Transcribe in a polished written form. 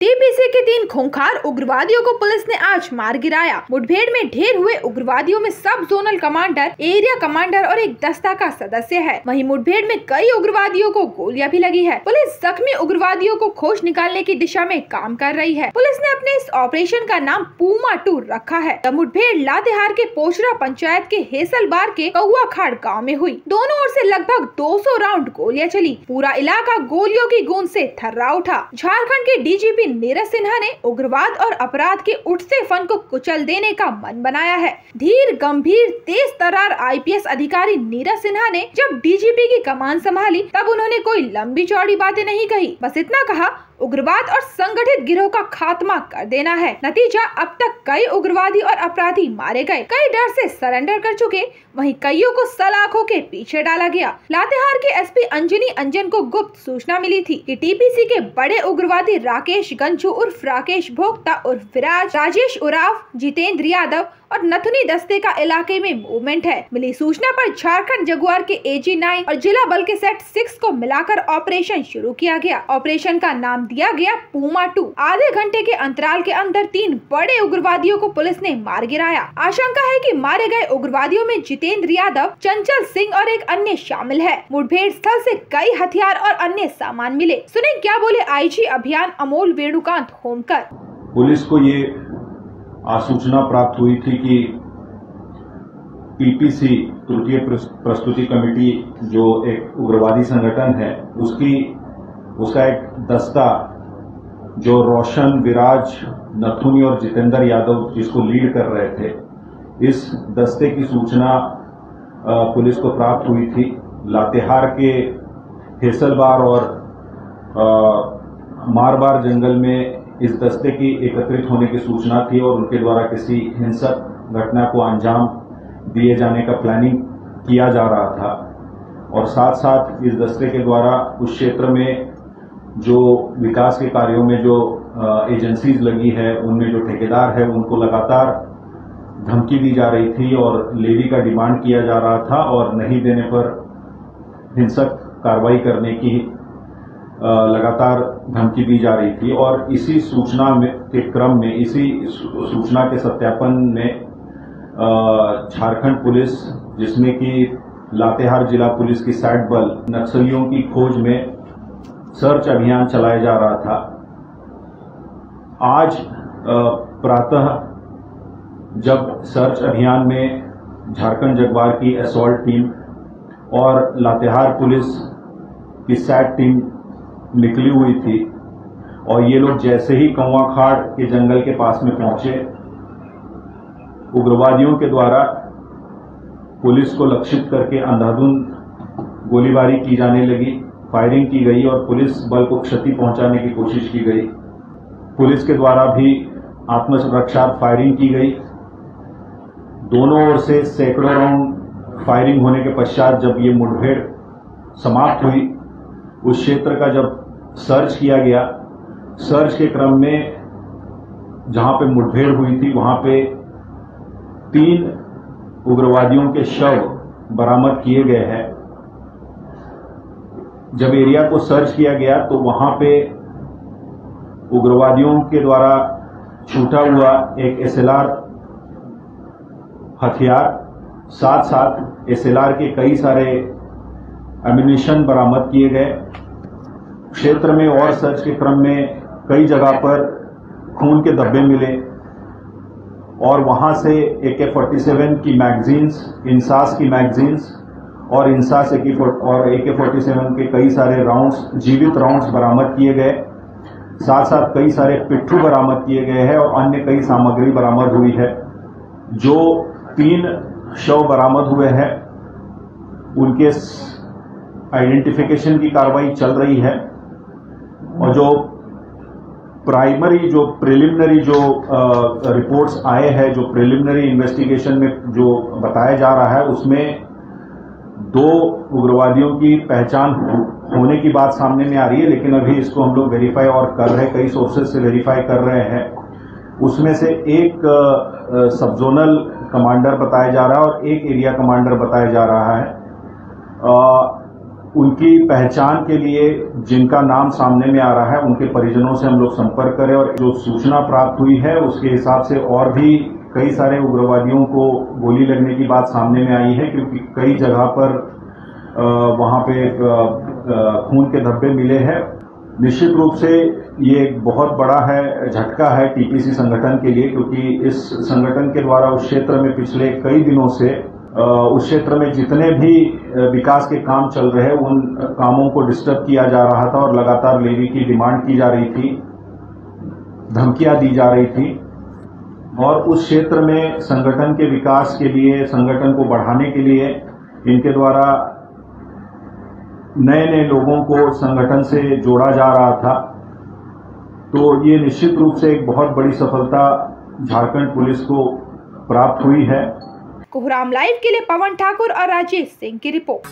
TPC के 3 खूंखार उग्रवादियों को पुलिस ने आज मार गिराया। मुठभेड़ में ढेर हुए उग्रवादियों में सब जोनल कमांडर, एरिया कमांडर और एक दस्ता का सदस्य है। वहीं मुठभेड़ में कई उग्रवादियों को गोलियां भी लगी है। पुलिस जख्मी उग्रवादियों को खोज निकालने की दिशा में काम कर रही है। पुलिस ने अपने इस ऑपरेशन का नाम पूमा 2 रखा है। यह मुठभेड़ लातेहार के पोचरा पंचायत के हेसलबार के कौआ खाड़ गाँव में हुई। दोनों ओर से लगभग 200 राउंड गोलियां चली। पूरा इलाका गोलियों की गूंज से थर्रा उठा। झारखंड के डीजीपी नीरज सिन्हा ने उग्रवाद और अपराध के उठते फन को कुचल देने का मन बनाया है। धीर, गंभीर, तेज तर्रार आईपीएस अधिकारी नीरज सिन्हा ने जब डीजीपी की कमान संभाली तब उन्होंने कोई लंबी चौड़ी बातें नहीं कही। बस इतना कहा, उग्रवाद और संगठित गिरोह का खात्मा कर देना है। नतीजा, अब तक कई उग्रवादी और अपराधी मारे गए। कई डर से सरेंडर कर चुके, वहीं कईयों को सलाखों के पीछे डाला गया। लातेहार के एसपी अंजनी अंजन को गुप्त सूचना मिली थी कि टीपीसी के बड़े उग्रवादी राकेश गंजू उर्फ राकेश भोक्ता उर्फ विराज, राजेश उराव, जितेंद्र यादव और नथुनी दस्ते का इलाके में मूवमेंट है। मिली सूचना पर झारखंड जगुआर के AG9 और जिला बल के सेट 6 को मिलाकर ऑपरेशन शुरू किया गया। ऑपरेशन का नाम दिया गया पूमा 2। आधे घंटे के अंतराल के अंदर 3 बड़े उग्रवादियों को पुलिस ने मार गिराया। आशंका है कि मारे गए उग्रवादियों में जितेंद्र यादव, चंचल सिंह और एक अन्य शामिल है। मुठभेड़ स्थल से कई हथियार और अन्य सामान मिले। सुने क्या बोले आईजी अभियान अमोल वेणुकांत होमकर। पुलिस को ये आसूचना प्राप्त हुई थी कि टीपीसी तृतीय प्रस्तुति कमेटी जो एक उग्रवादी संगठन है उसका एक दस्ता जो रोशन, विराज, नथुनी और जितेंद्र यादव जिसको लीड कर रहे थे, इस दस्ते की सूचना पुलिस को प्राप्त हुई थी। लातेहार के हेसलबार और मारबार जंगल में इस दस्ते की एकत्रित होने की सूचना थी और उनके द्वारा किसी हिंसक घटना को अंजाम दिए जाने का प्लानिंग किया जा रहा था। और साथ साथ इस दस्ते के द्वारा उस क्षेत्र में जो विकास के कार्यों में जो एजेंसीज लगी है, उनमें जो ठेकेदार है, उनको लगातार धमकी दी जा रही थी और लेवी का डिमांड किया जा रहा था और नहीं देने पर हिंसक कार्रवाई करने की लगातार धमकी दी जा रही थी। और इसी सूचना के क्रम में, इसी सूचना के सत्यापन में झारखंड पुलिस, जिसमें कि लातेहार जिला पुलिस की सैट बल नक्सलियों की खोज में सर्च अभियान चलाया जा रहा था। आज प्रातः जब सर्च अभियान में झारखंड जगुआर की असॉल्ट टीम और लातेहार पुलिस की सैट टीम निकली हुई थी और ये लोग जैसे ही कौआ खाड़ के जंगल के पास में पहुंचे, उग्रवादियों के द्वारा पुलिस को लक्षित करके अंधाधुंध गोलीबारी की जाने लगी, फायरिंग की गई और पुलिस बल को क्षति पहुंचाने की कोशिश की गई। पुलिस के द्वारा भी आत्मरक्षा फायरिंग की गई। दोनों ओर से सैकड़ों राउंड फायरिंग होने के पश्चात जब ये मुठभेड़ समाप्त हुई, उस क्षेत्र का जब सर्च किया गया, सर्च के क्रम में जहां पे मुठभेड़ हुई थी वहां पे 3 उग्रवादियों के शव बरामद किए गए हैं। जब एरिया को सर्च किया गया तो वहां पे उग्रवादियों के द्वारा छूटा हुआ एक SLR हथियार, साथ साथ SLR के कई सारे एम्यूनिशन बरामद किए गए। क्षेत्र में और सर्च के क्रम में कई जगह पर खून के धब्बे मिले और वहां से AK-47 की मैगजीन्स, इंसास की मैगजीन्स और इंसास और AK-47 के कई सारे राउंड्स, जीवित राउंड्स बरामद किए गए। साथ साथ कई सारे पिट्ठू बरामद किए गए हैं और अन्य कई सामग्री बरामद हुई है। जो 3 शव बरामद हुए हैं उनके आइडेंटिफिकेशन की कार्रवाई चल रही है और जो प्राइमरी, जो प्रिलिमिनरी जो रिपोर्ट्स आए हैं, जो प्रिलिमिनरी इन्वेस्टिगेशन में जो बताया जा रहा है, उसमें 2 उग्रवादियों की पहचान होने की बात सामने में आ रही है, लेकिन अभी इसको हम लोग वेरीफाई और कर रहे हैं, कई सोर्सेज से वेरीफाई कर रहे हैं। उसमें से एक सब जोनल कमांडर बताया जा रहा है और एक एरिया कमांडर बताया जा रहा है। उनकी पहचान के लिए जिनका नाम सामने में आ रहा है उनके परिजनों से हम लोग संपर्क करें और जो सूचना प्राप्त हुई है उसके हिसाब से और भी कई सारे उग्रवादियों को गोली लगने की बात सामने में आई है, क्योंकि कई जगह पर वहां पे खून के धब्बे मिले हैं। निश्चित रूप से ये एक बहुत बड़ा है झटका है टीपीसी संगठन के लिए, क्योंकि इस संगठन के द्वारा उस क्षेत्र में पिछले कई दिनों से उस क्षेत्र में जितने भी विकास के काम चल रहे हैं उन कामों को डिस्टर्ब किया जा रहा था और लगातार लेवी की डिमांड की जा रही थी, धमकियां दी जा रही थी और उस क्षेत्र में संगठन के विकास के लिए, संगठन को बढ़ाने के लिए इनके द्वारा नए नए लोगों को संगठन से जोड़ा जा रहा था। तो ये निश्चित रूप से एक बहुत बड़ी सफलता झारखंड पुलिस को प्राप्त हुई है। कोहराम लाइव के लिए पवन ठाकुर और राजेश सिंह की रिपोर्ट।